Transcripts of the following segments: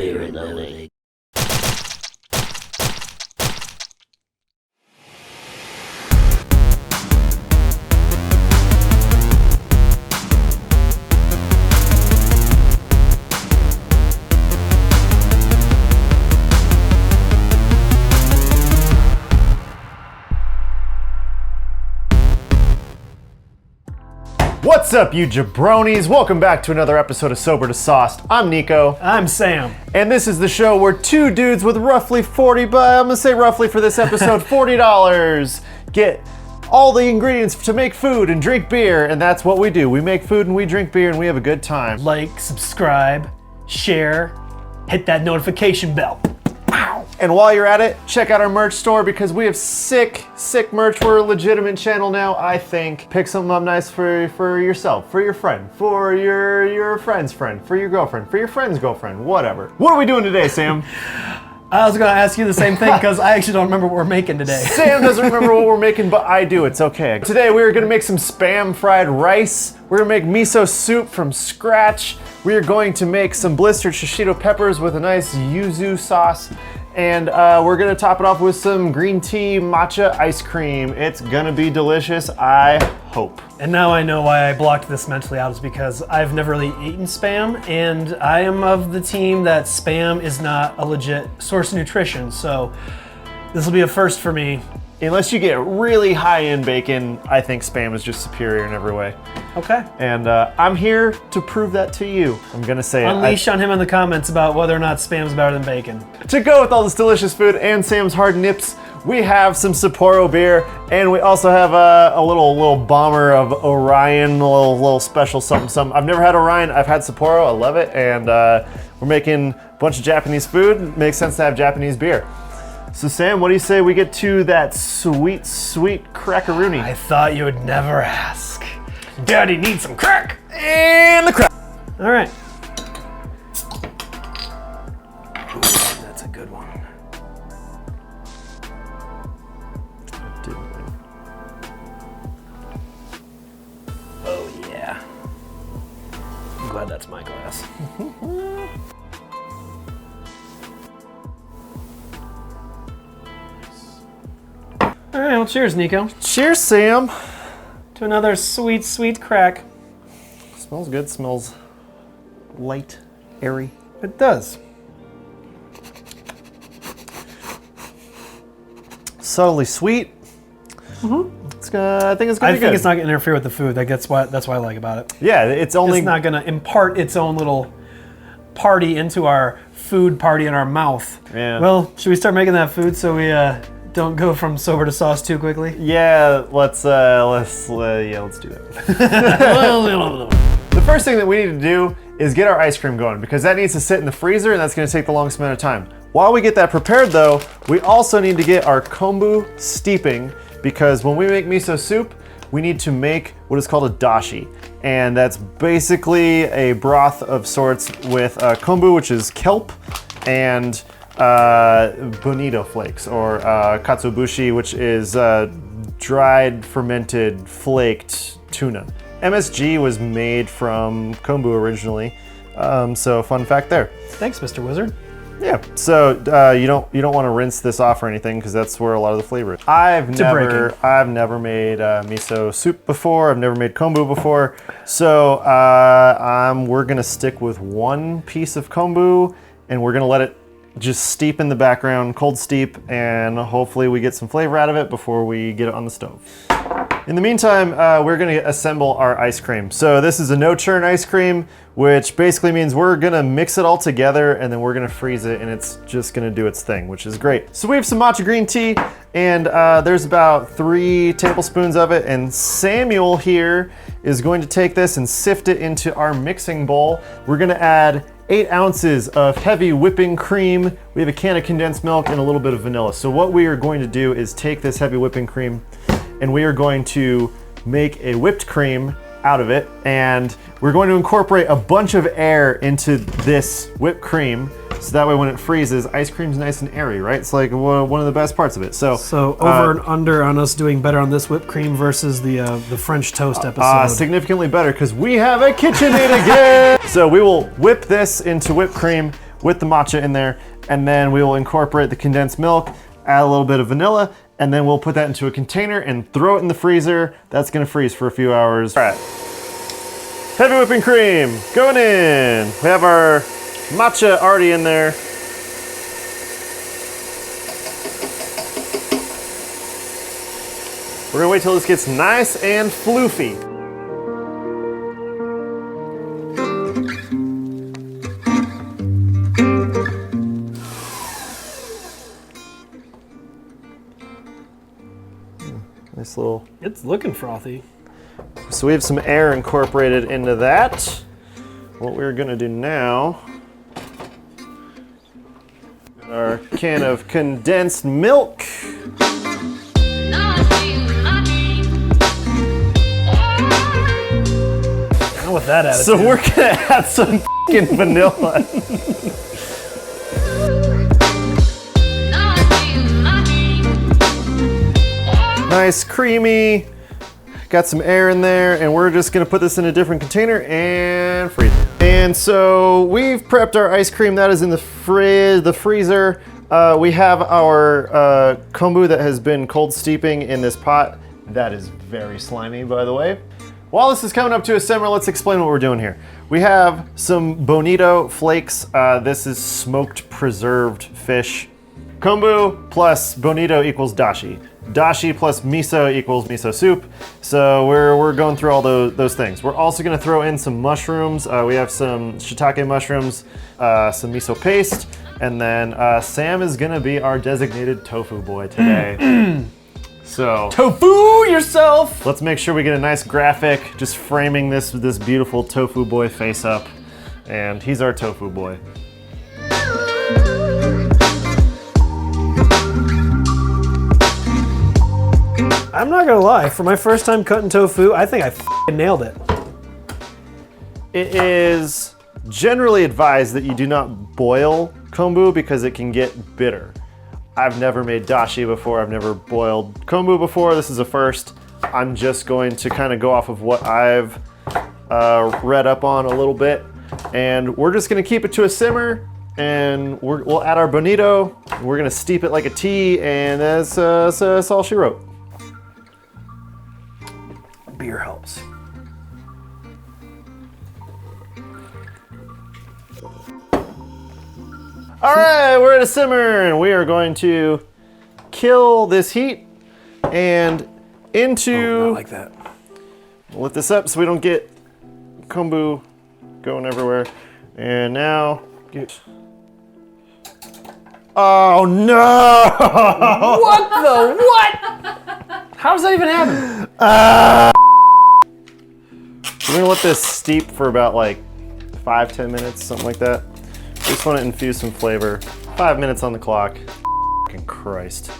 Spirit loading. What's up, you jabronis? Welcome back to another episode of Sober to Sauced. I'm Nico. I'm Sam. And this is the show where two dudes with roughly I'm gonna say roughly for this episode, $40 get all the ingredients to make food and drink beer, and that's what we do. We make food and we drink beer and we have a good time. Like, subscribe, share, hit that notification bell. And while you're at it, check out our merch store because we have sick merch. We're a legitimate channel now, I think. Pick something up nice for yourself, for your friend, for your friend's friend, for your girlfriend, for your friend's girlfriend, whatever. What are we doing today, Sam? I was gonna ask you the same thing because I actually don't remember what we're making today. Sam doesn't remember what we're making, but I do, it's okay. Today we are gonna make some Spam fried rice. We're gonna make miso soup from scratch. We are going to make some blistered shishito peppers with a nice yuzu sauce. And we're gonna top it off with some green tea matcha ice cream. It's gonna be delicious, I hope. And now I know why I blocked this mentally out, is because I've never really eaten Spam, and I am of the team that Spam is not a legit source of nutrition, so this will be a first for me. Unless you get really high in bacon, I think Spam is just superior in every way. Okay. And I'm here to prove that to you. I'm gonna say Unleash on him in the comments about whether or not Spam is better than bacon. To go with all this delicious food and Sam's hard nips, we have some Sapporo beer, and we also have a little bomber of Orion, a little special something. I've never had Orion, I've had Sapporo, I love it, and we're making a bunch of Japanese food. It makes sense to have Japanese beer. So Sam, what do you say we get to that sweet crackaroony? I thought you would never ask. Daddy needs some crack! And the crack. All right. Ooh, that's a good one. Oh yeah. I'm glad that's my glass. All right, well, cheers, Nico. Cheers, Sam. To another sweet crack. Smells good, smells light, airy. It does. Subtly sweet. Mm-hmm. I think it's gonna be good. I think it's not gonna interfere with the food. That's what I like about it. Yeah, it's not gonna impart its own little party into our food party in our mouth. Yeah. Well, should we start making that food so we don't go from sober to sauce too quickly? Yeah, let's do that. The first thing that we need to do is get our ice cream going because that needs to sit in the freezer and that's going to take the longest amount of time. While we get that prepared though, we also need to get our kombu steeping because when we make miso soup, we need to make what is called a dashi. And that's basically a broth of sorts with kombu, which is kelp, and bonito flakes, or katsuobushi, which is dried, fermented, flaked tuna. MSG was made from kombu originally, so fun fact there. Thanks, Mr. Wizard. Yeah, so you don't want to rinse this off or anything because that's where a lot of the flavor is. I've never made miso soup before. I've never made kombu before, so we're gonna stick with one piece of kombu, and we're gonna let it just steep in the background, cold steep, and hopefully we get some flavor out of it before we get it on the stove. In the meantime, we're gonna assemble our ice cream. So this is a no-churn ice cream, which basically means we're gonna mix it all together and then we're gonna freeze it and it's just gonna do its thing, which is great. So we have some matcha green tea and there's about 3 tablespoons of it, and Samuel here is going to take this and sift it into our mixing bowl. We're gonna add 8 ounces of heavy whipping cream. We have a can of condensed milk and a little bit of vanilla. So what we are going to do is take this heavy whipping cream and we are going to make a whipped cream out of it, and we're going to incorporate a bunch of air into this whipped cream, so that way when it freezes, ice cream's nice and airy, right? It's like one of the best parts of it. So over and under on us doing better on this whipped cream versus the French toast episode. Significantly better, because we have a KitchenAid again. So we will whip this into whipped cream. with the matcha in there, and then we will incorporate the condensed milk, add a little bit of vanilla, and then we'll put that into a container and throw it in the freezer. That's gonna freeze for a few hours. All right, heavy whipping cream going in. We have our matcha already in there. We're gonna wait till this gets nice and floofy. Nice little. It's looking frothy. So we have some air incorporated into that. What we're gonna do now, our can of condensed milk. Not with that attitude. So we're gonna add some fucking vanilla. Nice, creamy. Got some air in there, and we're just gonna put this in a different container and freeze it. And so we've prepped our ice cream. That is in the freezer. We have our kombu that has been cold steeping in this pot. That is very slimy, by the way. While this is coming up to a simmer, let's explain what we're doing here. We have some bonito flakes. This is smoked preserved fish. Kombu plus bonito equals dashi. Dashi plus miso equals miso soup. So we're going through all those things. We're also gonna throw in some mushrooms. We have some shiitake mushrooms, some miso paste, and then Sam is gonna be our designated tofu boy today. So tofu yourself! Let's make sure we get a nice graphic just framing this beautiful tofu boy face up. And he's our tofu boy. I'm not gonna lie, for my first time cutting tofu, I think I f***ing nailed it. It is generally advised that you do not boil kombu because it can get bitter. I've never made dashi before, I've never boiled kombu before, this is a first. I'm just going to kind of go off of what I've read up on a little bit, and we're just gonna keep it to a simmer, and we'll add our bonito, we're gonna steep it like a tea, and that's all she wrote. Beer helps. All right, we're at a simmer, and we are going to kill this heat and into. Not like that. We'll lift this up so we don't get kombu going everywhere. And now get. Oh no! What the what? How does that even happen? We're gonna let this steep for about like 5-10 minutes, something like that. Just want to infuse some flavor. 5 minutes on the clock. Fucking Christ.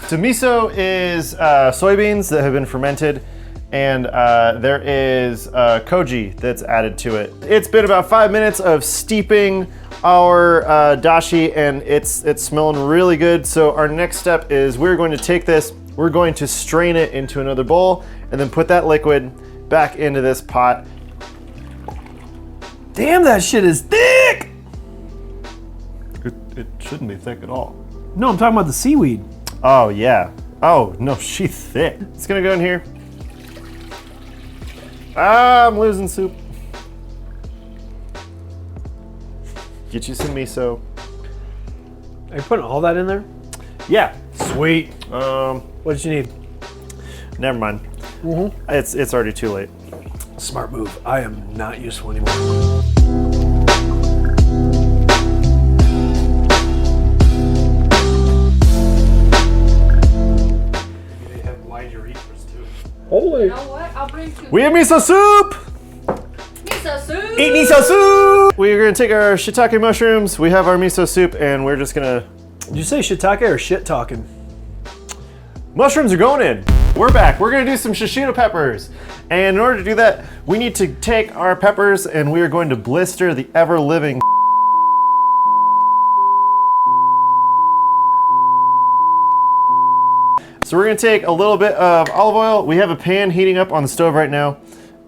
So miso is soybeans that have been fermented, and there is koji that's added to it. It's been about 5 minutes of steeping our dashi, and it's smelling really good. So our next step is we're going to take this, we're going to strain it into another bowl, and then put that liquid back into this pot. Damn, that shit is thick! It shouldn't be thick at all. No, I'm talking about the seaweed. Oh yeah. Oh no, she's thick. It's gonna go in here. Ah, I'm losing soup. Get you some miso. Are you putting all that in there? Yeah. Sweet. What did you need? Never mind. It's already too late. Smart move. I am not useful anymore. They have wider ears too. Holy. You know what? I'll bring two. We have miso soup! Miso soup! Eat miso soup! We're gonna take our shiitake mushrooms, we have our miso soup, and we're just gonna... Did you say shiitake or shit talking? Mushrooms are going in. We're back. We're gonna do some shishito peppers. And in order to do that, we need to take our peppers and we are going to blister the ever-living So we're gonna take a little bit of olive oil. We have a pan heating up on the stove right now,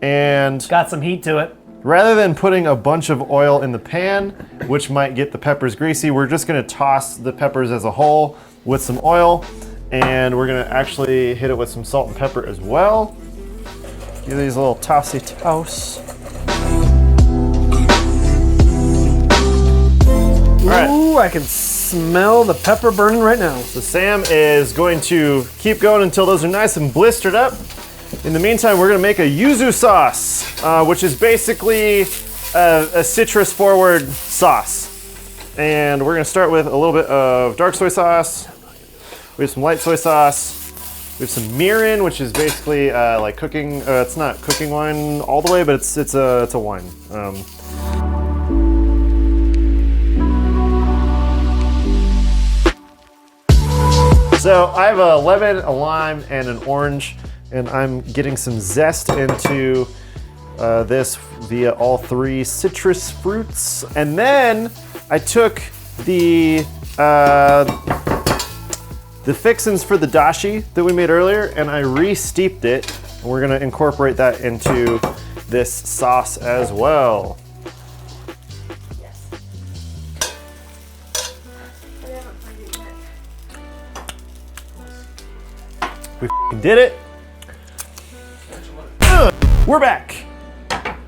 and Got some heat to it. rather than putting a bunch of oil in the pan, which might get the peppers greasy, we're just gonna toss the peppers as a whole with some oil, and we're gonna actually hit it with some salt and pepper as well. Give these a little tossy toss. All right. Ooh, I can smell the pepper burning right now. So Sam is going to keep going until those are nice and blistered up. In the meantime, we're gonna make a yuzu sauce, which is basically a citrus forward sauce. And we're gonna start with a little bit of dark soy sauce. We have some light soy sauce. We have some mirin, which is basically like cooking. It's not cooking wine all the way, but it's a wine. So I have a lemon, a lime, and an orange, and I'm getting some zest into this via all 3 citrus fruits. And then I took the fixins for the dashi that we made earlier, and I re-steeped it. And we're gonna incorporate that into this sauce as well. We did it. We're back.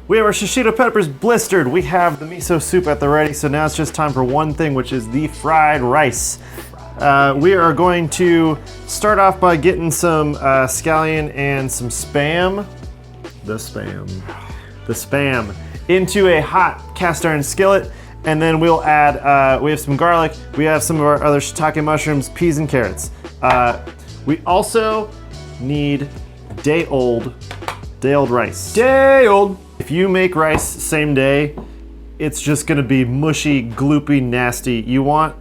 We have our shishito peppers blistered. We have the miso soup at the ready. So now it's just time for one thing, which is the fried rice. We are going to start off by getting some scallion and some spam. The spam into a hot cast iron skillet. And then we'll add, we have some garlic. We have some of our other shiitake mushrooms, peas, and carrots. We also need day-old rice. Day-old. If you make rice same day, it's just gonna be mushy, gloopy, nasty. You want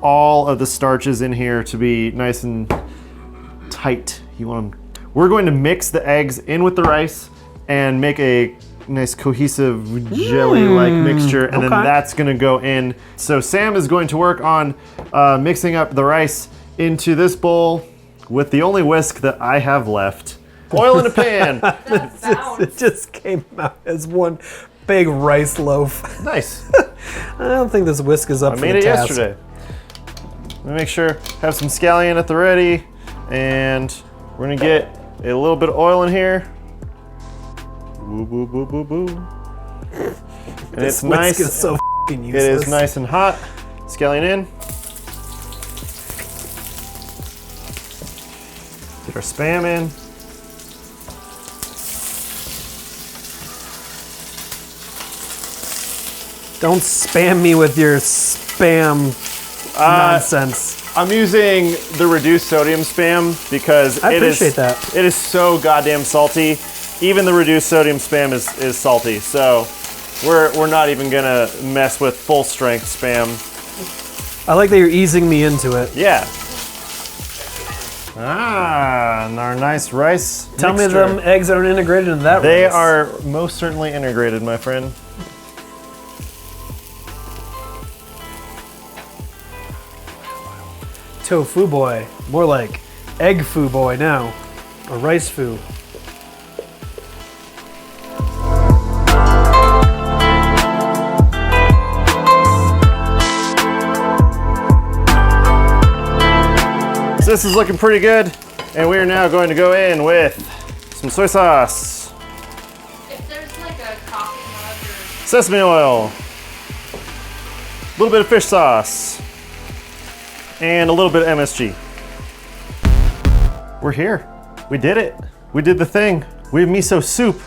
all of the starches in here to be nice and tight. We're going to mix the eggs in with the rice and make a nice cohesive jelly-like mixture, and then that's gonna go in. So Sam is going to work on mixing up the rice into this bowl with the only whisk that I have left. Oil in a pan. It just came out as one big rice loaf. Nice. I don't think this whisk is up for the task. I made it yesterday. Let me make sure, have some scallion at the ready, and we're gonna get a little bit of oil in here. Boo, boo, boo, boo, boo. And This it's nice. Is so f***ing useless. It is nice and hot. Scallion in. Get our spam in. Don't spam me with your spam nonsense. I'm using the reduced sodium spam because I appreciate that. It is so goddamn salty. Even the reduced sodium spam is salty. So we're not even gonna mess with full strength spam. I like that you're easing me into it. Yeah. And our nice rice Tell mixture. me them eggs aren't integrated into that They rice. are most certainly integrated, my friend. Tofu boy. More like egg foo boy now. Or rice foo. So this is looking pretty good. And we are now going to go in with some soy sauce, If there's like a coffee mug or sesame oil, a little bit of fish sauce, and a little bit of MSG. We're here. We did it. We did the thing. We have miso soup.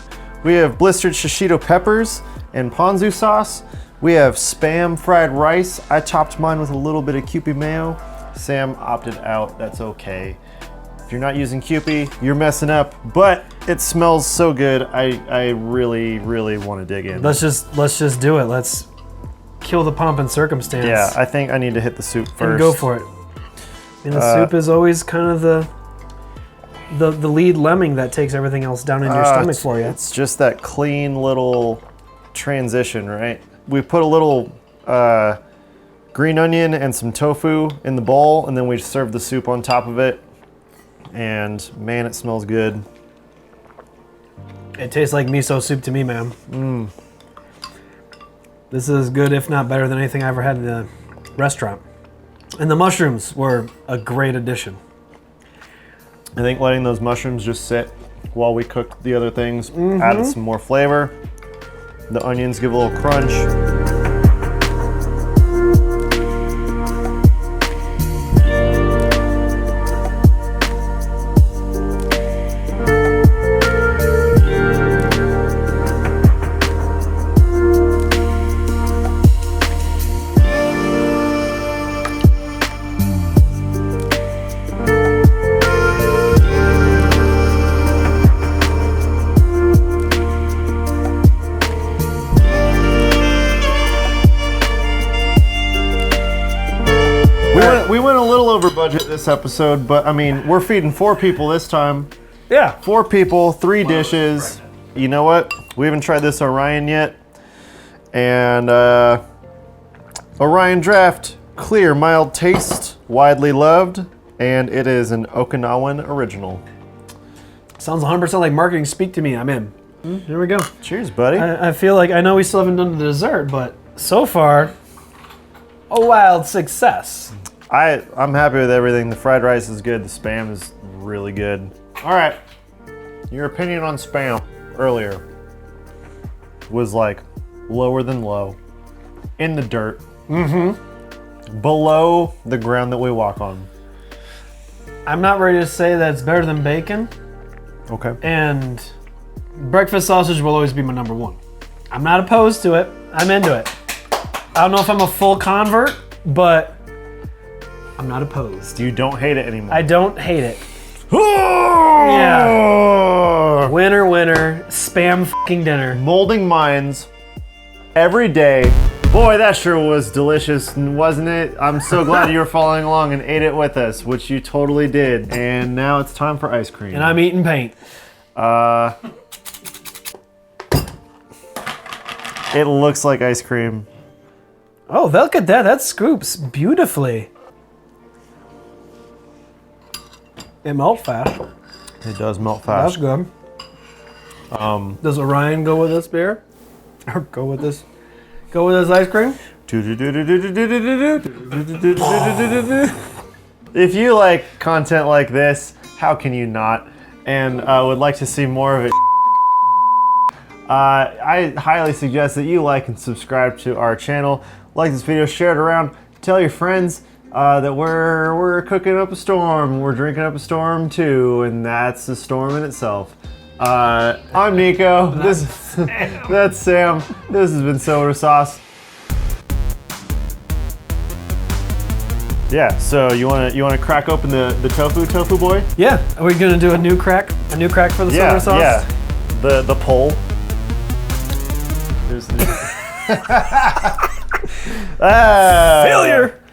We have blistered shishito peppers and ponzu sauce. We have spam fried rice. I topped mine with a little bit of Kewpie mayo. Sam opted out. That's okay. If you're not using Kewpie, you're messing up, but it smells so good. I really, really want to dig in. Let's just do it. Let's kill the pomp and circumstance. Yeah, I think I need to hit the soup first. And go for it. I mean, the soup is always kind of the lead lemming that takes everything else down in your stomach for you. It's just that clean little transition, right? We put a little green onion and some tofu in the bowl, and then we serve the soup on top of it. And man, it smells good. It tastes like miso soup to me, man. This is good, if not better than anything I ever had in the restaurant. And the mushrooms were a great addition. I think letting those mushrooms just sit while we cook the other things added some more flavor. The onions give a little crunch. We went a little over budget this episode, but I mean, we're feeding 4 people this time. Yeah. 4 people, 3 dishes. You know what? We haven't tried this Orion yet. And Orion Draft, clear, mild taste, widely loved, and it is an Okinawan original. Sounds 100% like marketing speak to me. I'm in. Here we go. Cheers, buddy. I feel like I know we still haven't done the dessert, but so far, a wild success. I'm happy with everything. The fried rice is good. The Spam is really good. All right. Your opinion on Spam earlier was like lower than low, in the dirt, below the ground that we walk on. I'm not ready to say that it's better than bacon, Okay. and breakfast sausage will always be my number 1. I'm not opposed to it. I'm into it. I don't know if I'm a full convert, but I'm not opposed. You don't hate it anymore. I don't hate it. Yeah. Winner, winner, Spam fucking dinner. Molding minds every day. Boy, that sure was delicious, wasn't it? I'm so glad you were following along and ate it with us, which you totally did. And now it's time for ice cream. And I'm eating paint. It looks like ice cream. Oh, look at that. That scoops beautifully. It melts fast. It does melt That's fast. good. Does Orion go with this beer? Or go with this ice cream? If you like content like this, how can you not? And would like to see more of it. I highly suggest that you like and subscribe to our channel. Like this video, share it around, tell your friends that we're cooking up a storm, we're drinking up a storm too, and that's a storm in itself. I'm Nico. That's Sam. This has been Soda Sauce. Yeah. So you wanna crack open the tofu boy? Yeah. Are we gonna do a new crack? A new crack for the soda sauce? Yeah. The pole. There's the Failure.